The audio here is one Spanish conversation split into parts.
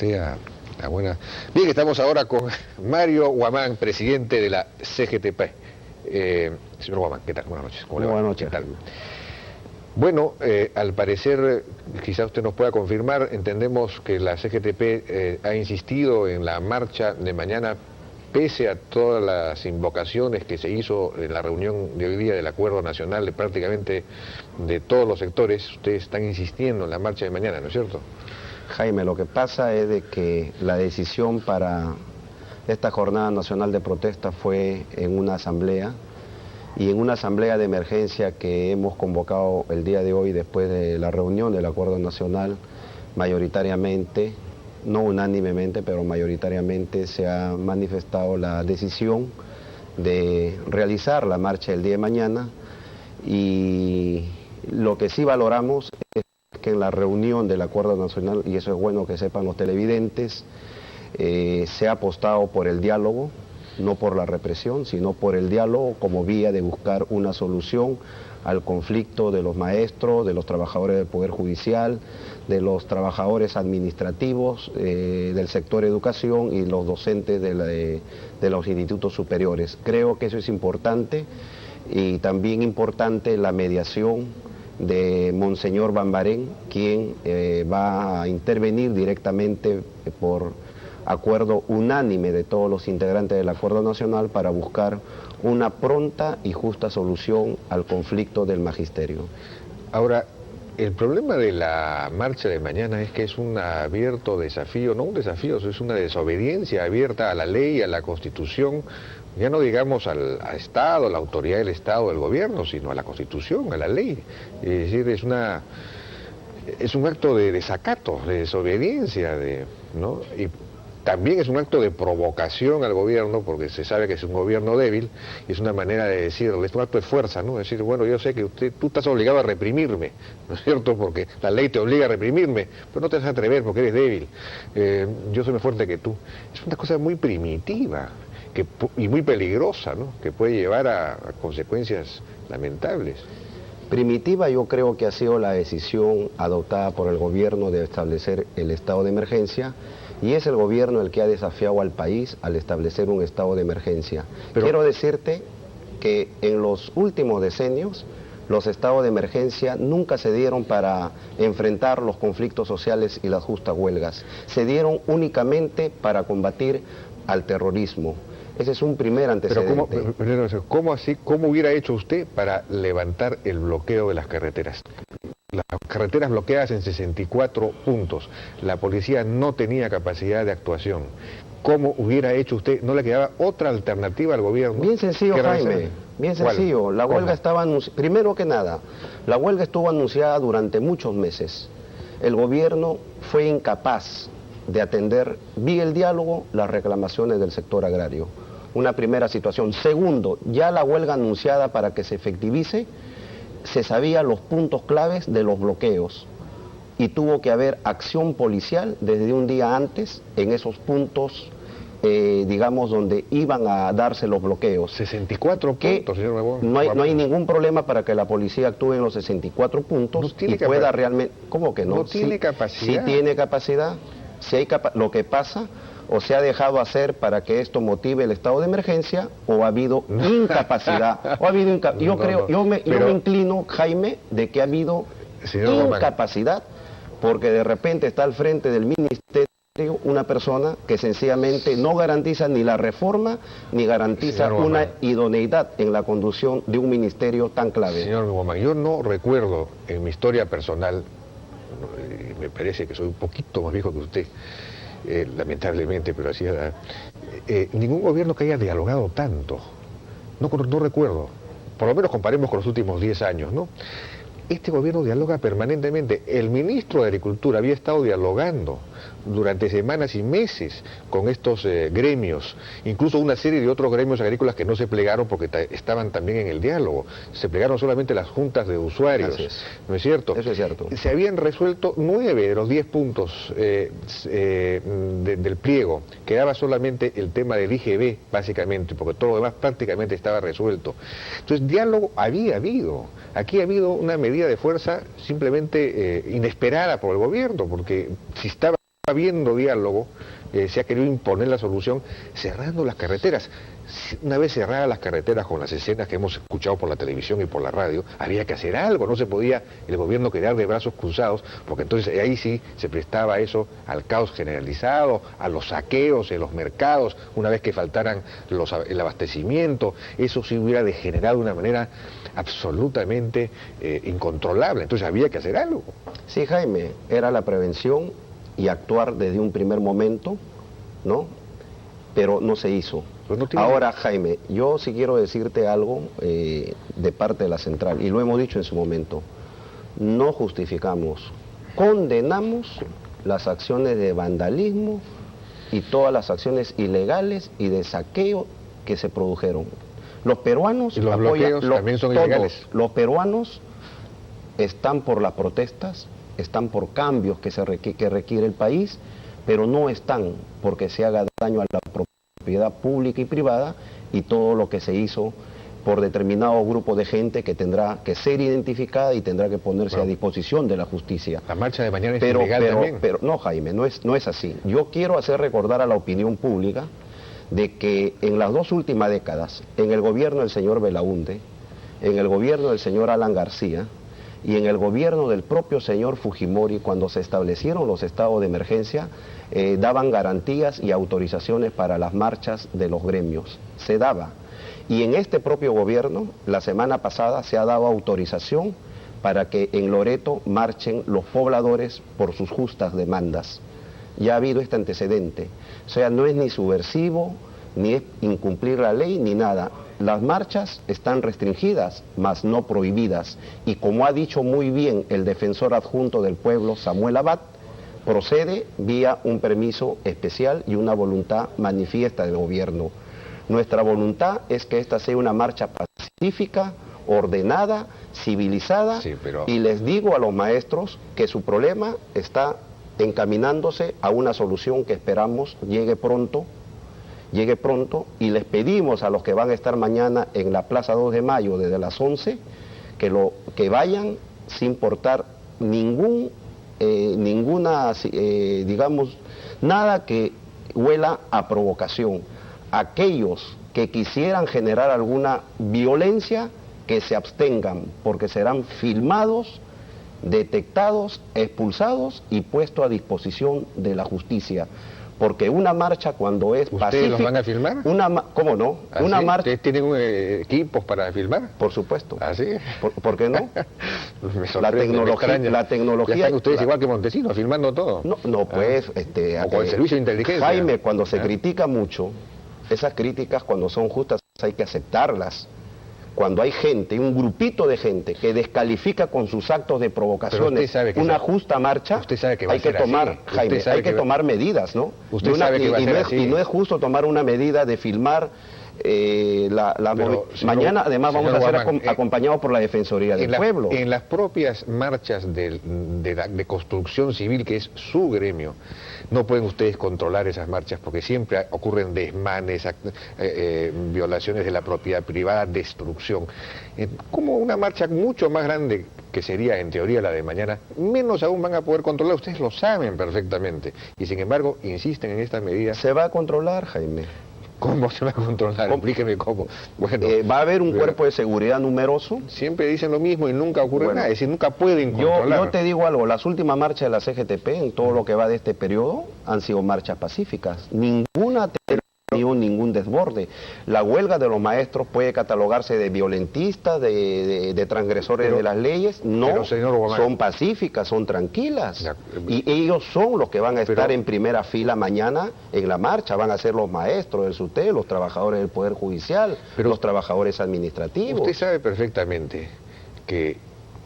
sea la buena. Bien, estamos ahora con Mario Huamán, presidente de la CGTP. Señor Huamán, ¿qué tal? Buenas noches. ¿Cómo le va? Buenas noches. ¿Qué tal? Bueno, al parecer, quizá usted nos pueda confirmar, entendemos que la CGTP ha insistido en la marcha de mañana, pese a todas las invocaciones que se hizo en la reunión de hoy día del Acuerdo Nacional de prácticamente de todos los sectores. Ustedes están insistiendo en la marcha de mañana, ¿no es cierto? Jaime, lo que pasa es de que la decisión para esta jornada nacional de protesta fue en una asamblea, y en una asamblea de emergencia que hemos convocado el día de hoy después de la reunión del Acuerdo Nacional, mayoritariamente, no unánimemente, pero mayoritariamente se ha manifestado la decisión de realizar la marcha el día de mañana, y lo que sí valoramos es que en la reunión del Acuerdo Nacional, y eso es bueno que sepan los televidentes, se ha apostado por el diálogo, no por la represión, sino por el diálogo como vía de buscar una solución al conflicto de los maestros, de los trabajadores del Poder Judicial, de los trabajadores administrativos, del sector educación y los docentes de los institutos superiores. Creo que eso es importante, y también importante la mediación de Monseñor Bambarén, quien va a intervenir directamente por acuerdo unánime de todos los integrantes del Acuerdo Nacional para buscar una pronta y justa solución al conflicto del magisterio. Ahora, el problema de la marcha de mañana es que es un abierto desafío, no un desafío, es una desobediencia abierta a la ley, a la Constitución, ya no digamos al Estado, a la autoridad del Estado, del gobierno, sino a la Constitución, a la ley. Es decir, es un acto de desacato, de desobediencia, ¿no? Y también es un acto de provocación al gobierno, porque se sabe que es un gobierno débil, y es una manera de decirle, es un acto de fuerza, ¿no? Decir, bueno, yo sé que tú estás obligado a reprimirme, ¿no es cierto? Porque la ley te obliga a reprimirme, pero no te vas a atrever porque eres débil. Yo soy más fuerte que tú. Es una cosa muy primitiva y muy peligrosa, ¿no? Que puede llevar a consecuencias lamentables. Primitiva yo creo que ha sido la decisión adoptada por el gobierno de establecer el estado de emergencia, y es el gobierno el que ha desafiado al país al establecer un estado de emergencia. Pero quiero decirte que en los últimos decenios los estados de emergencia nunca se dieron para enfrentar los conflictos sociales y las justas huelgas, se dieron únicamente para combatir al terrorismo. Ese es un primer antecedente. Pero ¿cómo hubiera hecho usted para levantar el bloqueo de las carreteras? Las carreteras bloqueadas en 64 puntos. La policía no tenía capacidad de actuación. ¿Cómo hubiera hecho usted? ¿No le quedaba otra alternativa al gobierno? Bien sencillo, Jaime. Bien sencillo. ¿Cuál? La huelga estaba anunciada. Primero que nada, la huelga estuvo anunciada durante muchos meses. El gobierno fue incapaz de atender vía el diálogo las reclamaciones del sector agrario. Una primera situación. Segundo, ya la huelga anunciada para que se efectivice, se sabía los puntos claves de los bloqueos, y tuvo que haber acción policial desde un día antes en esos puntos, digamos, donde iban a darse los bloqueos. 64 puntos, señor Huamán. No hay ningún problema para que la policía actúe en los 64 puntos y pueda realmente... ¿Cómo que no? No tiene capacidad. Sí tiene capacidad. Si hay lo que pasa, o se ha dejado hacer para que esto motive el estado de emergencia, o ha habido incapacidad. Yo me inclino, Jaime, de que ha habido incapacidad, porque de repente está al frente del ministerio una persona que sencillamente no garantiza ni la reforma, ni garantiza una idoneidad en la conducción de un ministerio tan clave. Señor Huamán, yo no recuerdo en mi historia personal, me parece que soy un poquito más viejo que usted, lamentablemente, pero así era, ningún gobierno que haya dialogado tanto. No recuerdo, por lo menos comparemos con los últimos 10 años, ¿no? Este gobierno dialoga permanentemente. El ministro de Agricultura había estado dialogando durante semanas y meses con estos gremios, incluso una serie de otros gremios agrícolas que no se plegaron porque estaban también en el diálogo. Se plegaron solamente las juntas de usuarios, ¿no es cierto? Eso es cierto. Se habían resuelto 9 de los 10 puntos del pliego. Quedaba solamente el tema del IGB, básicamente, porque todo lo demás prácticamente estaba resuelto. Entonces, diálogo había habido. Aquí ha habido una medida de fuerza simplemente inesperada por el gobierno, porque si estaba habiendo diálogo, se ha querido imponer la solución cerrando las carreteras. Una vez cerradas las carreteras con las escenas que hemos escuchado por la televisión y por la radio, había que hacer algo, no se podía el gobierno quedar de brazos cruzados, porque entonces ahí sí se prestaba eso al caos generalizado, a los saqueos en los mercados, una vez que faltaran el abastecimiento, eso sí hubiera degenerado de una manera absolutamente incontrolable, entonces había que hacer algo. Sí, Jaime, era la prevención y actuar desde un primer momento, ¿no? Pero no se hizo. No tiene... Ahora, Jaime, yo sí quiero decirte algo de parte de la central, y lo hemos dicho en su momento. No justificamos, condenamos las acciones de vandalismo y todas las acciones ilegales y de saqueo que se produjeron. Los peruanos y los bloqueos también son ilegales. Los peruanos están por las protestas, están por cambios que requiere el país, pero no están porque se haga daño a la propiedad pública y privada y todo lo que se hizo por determinado grupo de gente que tendrá que ser identificada y tendrá que ponerse a disposición de la justicia. La marcha de mañana es ilegal también. Pero no, Jaime, no es así. Yo quiero hacer recordar a la opinión pública de que en las 2 últimas décadas, en el gobierno del señor Belaúnde, en el gobierno del señor Alan García y en el gobierno del propio señor Fujimori, cuando se establecieron los estados de emergencia, daban garantías y autorizaciones para las marchas de los gremios. Se daba. Y en este propio gobierno, la semana pasada, se ha dado autorización para que en Loreto marchen los pobladores por sus justas demandas. Ya ha habido este antecedente. O sea, no es ni subversivo, ni es incumplir la ley, ni nada. Las marchas están restringidas, mas no prohibidas. Y como ha dicho muy bien el defensor adjunto del pueblo, Samuel Abad, procede vía un permiso especial y una voluntad manifiesta del gobierno. Nuestra voluntad es que esta sea una marcha pacífica, ordenada, civilizada, sí, y les digo a los maestros que su problema está encaminándose a una solución que esperamos llegue pronto, y les pedimos a los que van a estar mañana en la Plaza 2 de Mayo desde las 11, que vayan sin portar digamos, nada que huela a provocación. Aquellos que quisieran generar alguna violencia, que se abstengan, porque serán filmados, detectados, expulsados y puestos a disposición de la justicia. Porque una marcha cuando es pacífica... ¿Ustedes los van a filmar? ¿Cómo no? ¿Ah, una sí? marcha... ¿Ustedes tienen equipos para filmar? Por supuesto. ¿Ah, sí? ¿Por qué no? La tecnología... Ya están ustedes igual que Montesinos, filmando todo. No, pues... o con el servicio de inteligencia. Jaime, cuando se critica mucho, esas críticas cuando son justas hay que aceptarlas. Cuando hay gente, un grupito de gente que descalifica con sus actos de provocaciones una justa marcha, usted sabe que va hay que tomar, Jaime, hay que tomar medidas, ¿no? Usted sabe que va a ser así. Y no es justo tomar una medida de filmar mañana además vamos a ser acompañados por la Defensoría del Pueblo. En las propias marchas de construcción civil, que es su gremio, no pueden ustedes controlar esas marchas porque siempre ocurren desmanes, violaciones de la propiedad privada, destrucción. Como una marcha mucho más grande que sería en teoría la de mañana, menos aún van a poder controlar, ustedes lo saben perfectamente, y sin embargo insisten en estas medidas. Se va a controlar, Jaime. ¿Cómo se va a controlar? Explíqueme cómo. Bueno, va a haber un cuerpo de seguridad numeroso. Siempre dicen lo mismo y nunca ocurre nada, es decir, nunca pueden controlar. Yo te digo algo, las últimas marchas de la CGTP en todo lo que va de este periodo han sido marchas pacíficas. Ninguna ha tenido ningún desborde. La huelga de los maestros puede catalogarse de violentistas, de transgresores de las leyes. No, son pacíficas, son tranquilas. Y ellos son los que van a estar en primera fila mañana en la marcha. Van a ser los maestros del SUTE, los trabajadores del Poder Judicial, los trabajadores administrativos. Usted sabe perfectamente que,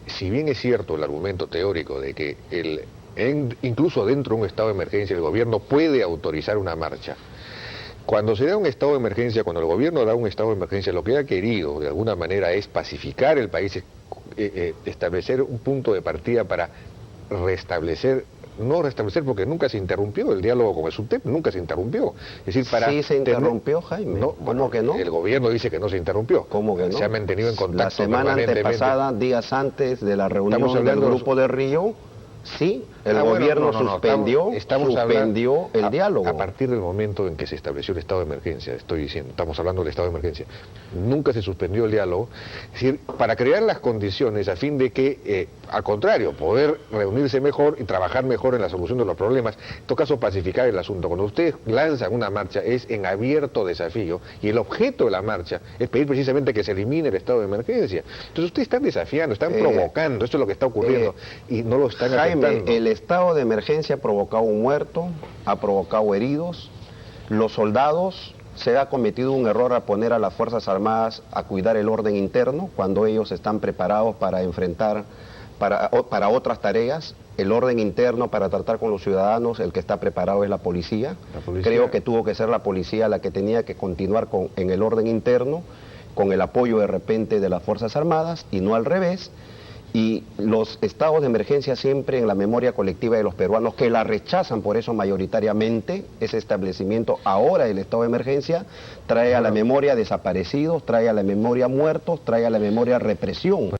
si bien es cierto el argumento teórico de que incluso dentro de un estado de emergencia el gobierno puede autorizar una marcha, cuando se da un estado de emergencia, cuando el gobierno da un estado de emergencia, lo que ha querido de alguna manera es pacificar el país, establecer un punto de partida para no restablecer porque nunca se interrumpió el diálogo con el SUTEP, nunca se interrumpió. Es decir, sí se interrumpió, Jaime. No, ¿cómo que no? El gobierno dice que no se interrumpió. ¿Cómo que no? Se ha mantenido en contacto la semana antepasada, días antes de la reunión del Grupo de Río, Sí, el gobierno suspendió el diálogo. A partir del momento en que se estableció el estado de emergencia, estoy diciendo, estamos hablando del estado de emergencia, nunca se suspendió el diálogo, es decir, para crear las condiciones a fin de que, al contrario, poder reunirse mejor y trabajar mejor en la solución de los problemas, en todo caso pacificar el asunto. Cuando ustedes lanzan una marcha es en abierto desafío y el objeto de la marcha es pedir precisamente que se elimine el estado de emergencia. Entonces ustedes están desafiando, están provocando, esto es lo que está ocurriendo y no lo están aceptando. El estado de emergencia ha provocado un muerto, ha provocado heridos. Los soldados, se ha cometido un error a poner a las Fuerzas Armadas a cuidar el orden interno cuando ellos están preparados para enfrentar para otras tareas. El orden interno para tratar con los ciudadanos, el que está preparado es la policía. Creo que tuvo que ser la policía la que tenía que continuar en el orden interno, con el apoyo de repente de las Fuerzas Armadas y no al revés. Y los estados de emergencia siempre en la memoria colectiva de los peruanos, que la rechazan por eso mayoritariamente, ese establecimiento ahora del estado de emergencia, trae a la memoria desaparecidos, trae a la memoria muertos, trae a la memoria represión.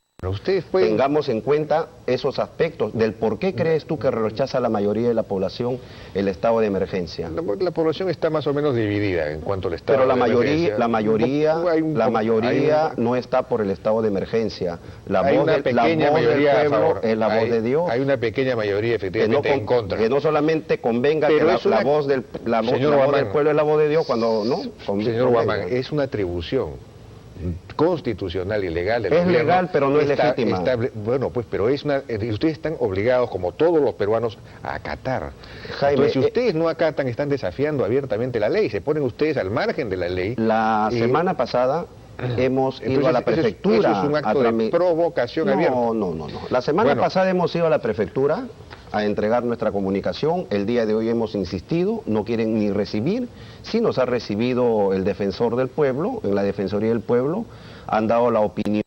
Tengamos en cuenta esos aspectos del por qué crees tú que rechaza la mayoría de la población el estado de emergencia. La población está más o menos dividida en cuanto al estado de emergencia. Pero la mayoría no está por el estado de emergencia. La voz del pueblo es la voz de Dios. Hay una pequeña mayoría efectivamente en contra. Que no solamente convenga que la voz del pueblo es la voz de Dios cuando no. Señor Guamán, es una atribución constitucional y legal. Es legal, pero no es legítima. Bueno, pues, pero ustedes están obligados, como todos los peruanos, a acatar. Jaime, entonces, si ustedes no acatan, están desafiando abiertamente la ley, se ponen ustedes al margen de la ley. La semana pasada hemos ido a la prefectura. Eso es un acto de provocación abierta. No. La semana pasada hemos ido a la prefectura a entregar nuestra comunicación. El día de hoy hemos insistido, no quieren ni recibir. Sí nos ha recibido el defensor del pueblo, en la Defensoría del Pueblo, han dado la opinión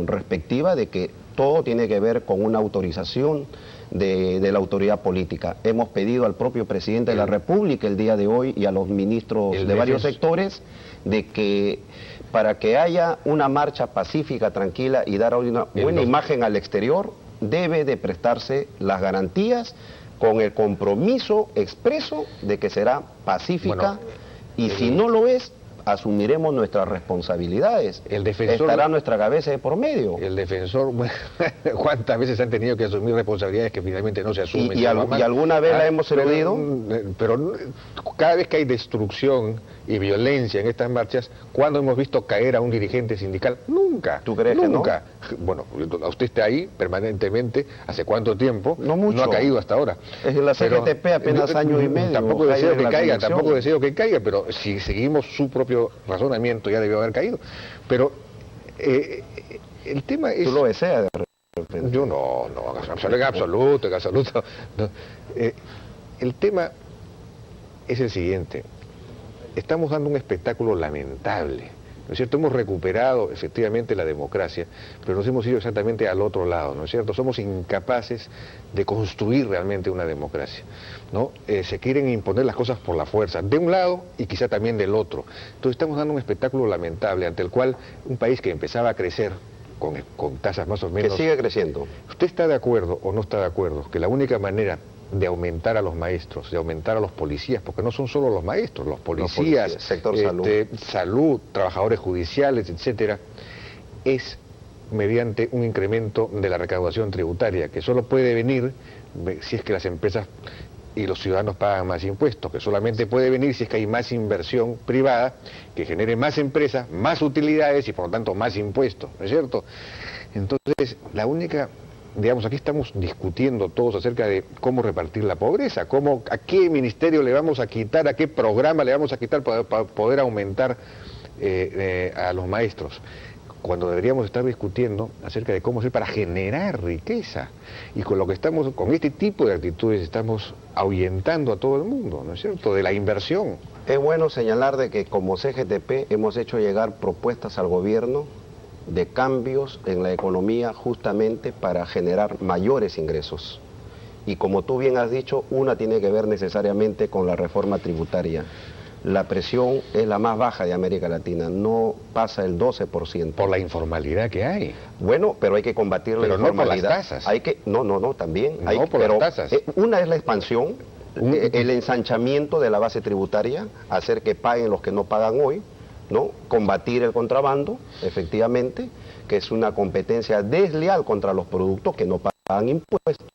respectiva de que todo tiene que ver con una autorización de la autoridad política. Hemos pedido al propio presidente de la República el día de hoy y a los ministros de varios sectores de que para que haya una marcha pacífica, tranquila y dar una buena imagen al exterior, debe de prestarse las garantías con el compromiso expreso de que será pacífica y si no lo es, asumiremos nuestras responsabilidades. Estará nuestra cabeza de por medio. El defensor, ¿cuántas veces han tenido que asumir responsabilidades que finalmente no se asumen? ¿Y alguna vez la hemos eludido? Pero cada vez que hay destrucción y violencia en estas marchas, ¿cuándo hemos visto caer a un dirigente sindical? Nunca. ¿Tú crees nunca? Que no? Bueno, usted está ahí permanentemente, ¿hace cuánto tiempo? No mucho. No ha caído hasta ahora. Es en la CGTP apenas año y medio. Tampoco deseo que caiga, pero si seguimos su propio razonamiento ya debió haber caído. Pero el tema es... ¿Tú lo deseas de repente? Yo no, en absoluto. No. El tema es el siguiente. Estamos dando un espectáculo lamentable, ¿no es cierto? Hemos recuperado efectivamente la democracia, pero nos hemos ido exactamente al otro lado, ¿no es cierto? Somos incapaces de construir realmente una democracia, ¿no? Se quieren imponer las cosas por la fuerza, de un lado y quizá también del otro. Entonces estamos dando un espectáculo lamentable ante el cual un país que empezaba a crecer con tasas más o menos... Que sigue creciendo. ¿Usted está de acuerdo o no está de acuerdo que la única manera de aumentar a los maestros, de aumentar a los policías, porque no son solo los maestros, los policías, sector salud, trabajadores judiciales, etcétera, es mediante un incremento de la recaudación tributaria, que solo puede venir si es que las empresas y los ciudadanos pagan más impuestos, que solamente puede venir si es que hay más inversión privada, que genere más empresas, más utilidades y por lo tanto más impuestos, ¿no es cierto? Entonces, la única... Digamos, aquí estamos discutiendo todos acerca de cómo repartir la pobreza, a qué ministerio le vamos a quitar, a qué programa le vamos a quitar para poder aumentar a los maestros, cuando deberíamos estar discutiendo acerca de cómo hacer para generar riqueza. Y con este tipo de actitudes estamos ahuyentando a todo el mundo, ¿no es cierto?, de la inversión. Es bueno señalar de que como CGTP hemos hecho llegar propuestas al gobierno de cambios en la economía justamente para generar mayores ingresos. Y como tú bien has dicho, una tiene que ver necesariamente con la reforma tributaria. la presión es la más baja de América Latina, no pasa el 12%. Por la informalidad que hay. Bueno, pero hay que combatir la informalidad. No por las tasas. Hay que, también. No por las tasas. Una es la expansión, el ensanchamiento de la base tributaria, hacer que paguen los que no pagan hoy, ¿no? Combatir el contrabando, efectivamente, que es una competencia desleal contra los productos que no pagan impuestos,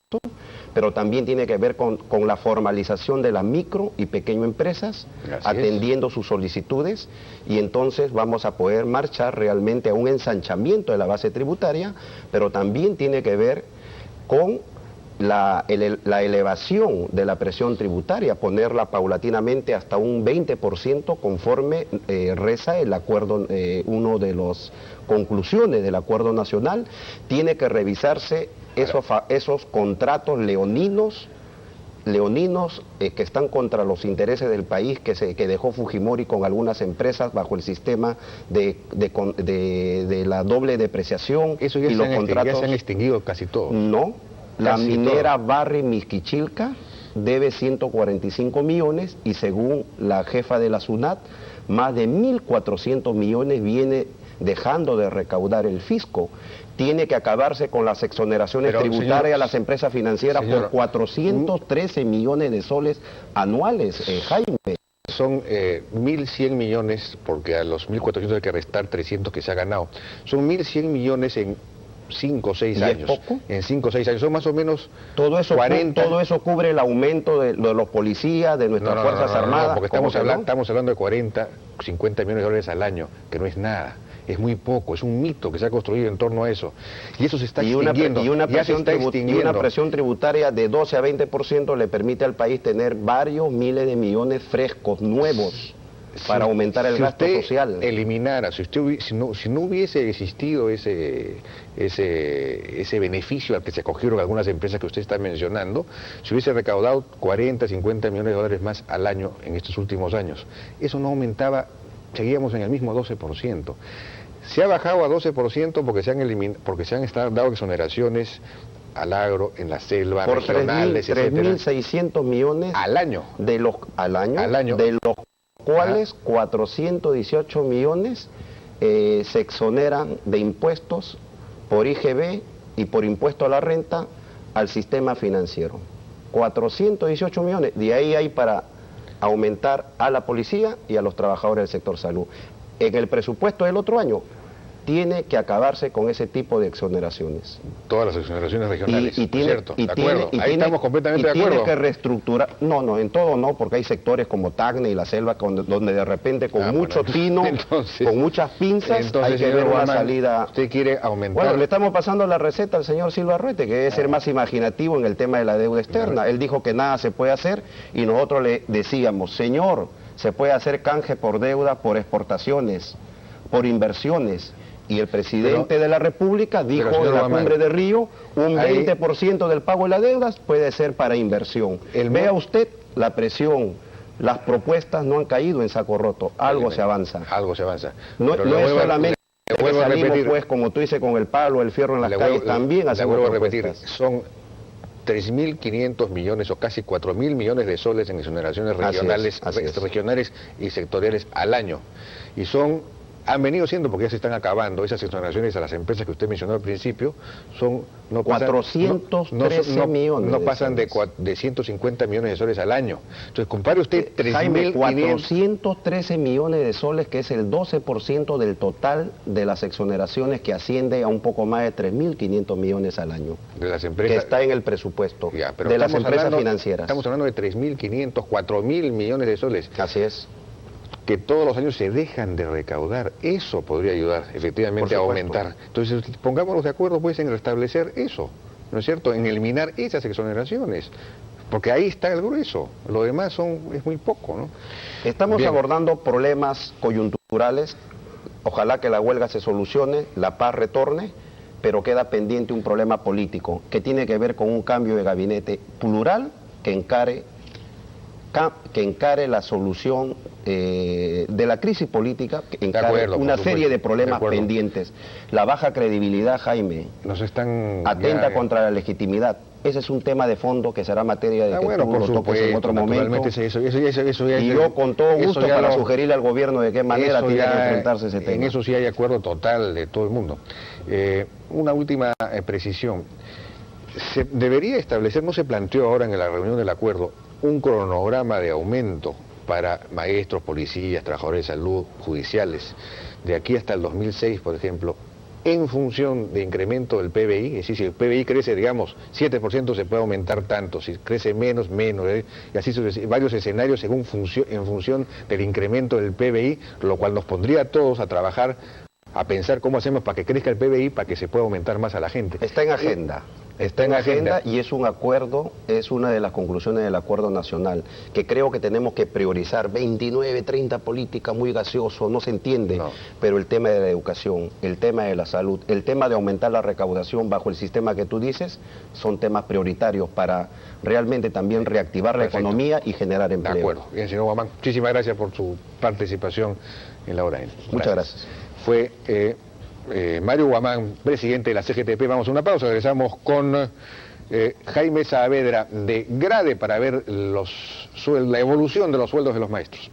pero también tiene que ver con la formalización de las micro y pequeño empresas, atendiendo sus solicitudes, y entonces vamos a poder marchar realmente a un ensanchamiento de la base tributaria, pero también tiene que ver con la elevación de la presión tributaria, ponerla paulatinamente hasta un 20% conforme reza el acuerdo, uno de las conclusiones del acuerdo nacional. Tiene que revisarse esos contratos leoninos que están contra los intereses del país, que dejó Fujimori con algunas empresas bajo el sistema de la doble depreciación. Eso ya, y los contratos ya se han extinguido casi todos. No, la minera Barry Misquichilca debe 145 millones y según la jefa de la SUNAT, más de 1.400 millones viene dejando de recaudar el fisco. Tiene que acabarse con las exoneraciones tributarias a las empresas financieras por 413 millones de soles anuales, Jaime. Son 1.100 millones, porque a los 1.400 hay que restar 300 que se ha ganado. Son 1.100 millones en 5 o 6 años. ¿Es poco? En 5 o 6 años. Son más o menos todo eso, 40. Todo eso cubre el aumento de los policías, de nuestras Fuerzas Armadas. No, porque estamos hablando de 40, 50 millones de dólares al año, que no es nada. Es muy poco, es un mito que se ha construido en torno a eso. Y eso se está extinguiendo. Y una presión tributaria de 12 a 20% le permite al país tener varios miles de millones frescos, nuevos, para aumentar el gasto social. Si no hubiese existido ese beneficio al que se acogieron algunas empresas que usted está mencionando, se hubiese recaudado 40, 50 millones de dólares más al año en estos últimos años. Eso no aumentaba, seguíamos en el mismo 12%. Se ha bajado a 12% porque se han dado exoneraciones al agro, en la selva, por regionales, 3.600 millones al año. Al año. De los cuales 418 millones se exoneran de impuestos por IGB y por impuesto a la renta al sistema financiero. 418 millones, de ahí hay para aumentar a la policía y a los trabajadores del sector salud. En el presupuesto del otro año tiene que acabarse con ese tipo de exoneraciones. Todas las exoneraciones regionales, ¿cierto? Ahí estamos completamente de acuerdo. Tiene que reestructurar, no, en todo no, porque hay sectores como Tacna y la selva donde de repente con mucho tino, con muchas pinzas, hay que ver una salida. Usted quiere aumentar. Bueno, le estamos pasando la receta al señor Silva Arruete, que debe ser más imaginativo en el tema de la deuda externa. Él dijo que nada se puede hacer y nosotros le decíamos, señor, se puede hacer canje por deuda, por exportaciones, por inversiones. Y el presidente de la República dijo en la cumbre de Río, un 20% del pago de las deudas puede ser para inversión. Vea usted la presión, las propuestas no han caído en saco roto, algo se avanza. Algo se avanza. No es solamente que salimos, pues, como tú dices, con el palo, el fierro en las calles, también hacemos propuestas. Son 3.500 millones o casi 4.000 millones de soles en exoneraciones regionales, regionales y sectoriales al año. Y han venido siendo, porque ya se están acabando, esas exoneraciones a las empresas que usted mencionó al principio, no pasan, 413 millones. No pasan de 150 millones de soles al año. Entonces, compare usted 3.500... 413 millones de soles, que es el 12% del total de las exoneraciones, que asciende a un poco más de 3.500 millones al año. De las empresas... Que está en el presupuesto pero de las empresas financieras. Estamos hablando de 3.500, 4.000 millones de soles. Así es. Que todos los años se dejan de recaudar. Eso podría ayudar efectivamente a aumentar. Entonces, pongámonos de acuerdo pues en restablecer eso, ¿no es cierto? En eliminar esas exoneraciones, porque ahí está el grueso. Lo demás es muy poco, ¿no? Estamos abordando problemas coyunturales. Ojalá que la huelga se solucione, la paz retorne, pero queda pendiente un problema político que tiene que ver con un cambio de gabinete plural que encare que encare la solución de la crisis política, que encare una serie de problemas pendientes. La baja credibilidad, Jaime, atenta contra la legitimidad. Ese es un tema de fondo que será materia de que tú lo toques en otro momento. Y yo con todo gusto para sugerirle al gobierno de qué manera tiene que enfrentarse ese tema. En eso sí hay acuerdo total de todo el mundo. Una última precisión. Se debería establecer, no se planteó ahora en la reunión del acuerdo, un cronograma de aumento para maestros, policías, trabajadores de salud, judiciales, de aquí hasta el 2006, por ejemplo, en función de incremento del PBI, es decir, si el PBI crece, digamos, 7%, se puede aumentar tanto, si crece menos, y así varios escenarios en función del incremento del PBI, lo cual nos pondría a todos a trabajar, a pensar cómo hacemos para que crezca el PBI, para que se pueda aumentar más a la gente. Está en agenda. Está en agenda y es un acuerdo, es una de las conclusiones del acuerdo nacional, que creo que tenemos que priorizar 29, 30 políticas, muy gaseoso, no se entiende, pero el tema de la educación, el tema de la salud, el tema de aumentar la recaudación bajo el sistema que tú dices, son temas prioritarios para realmente también reactivar la economía y generar empleo. De acuerdo. Bien, señor Guamán, muchísimas gracias por su participación en la hora N. Muchas gracias. Fue Mario Guamán, presidente de la CGTP. Vamos a una pausa, regresamos con Jaime Saavedra de Grade para ver la evolución de los sueldos de los maestros.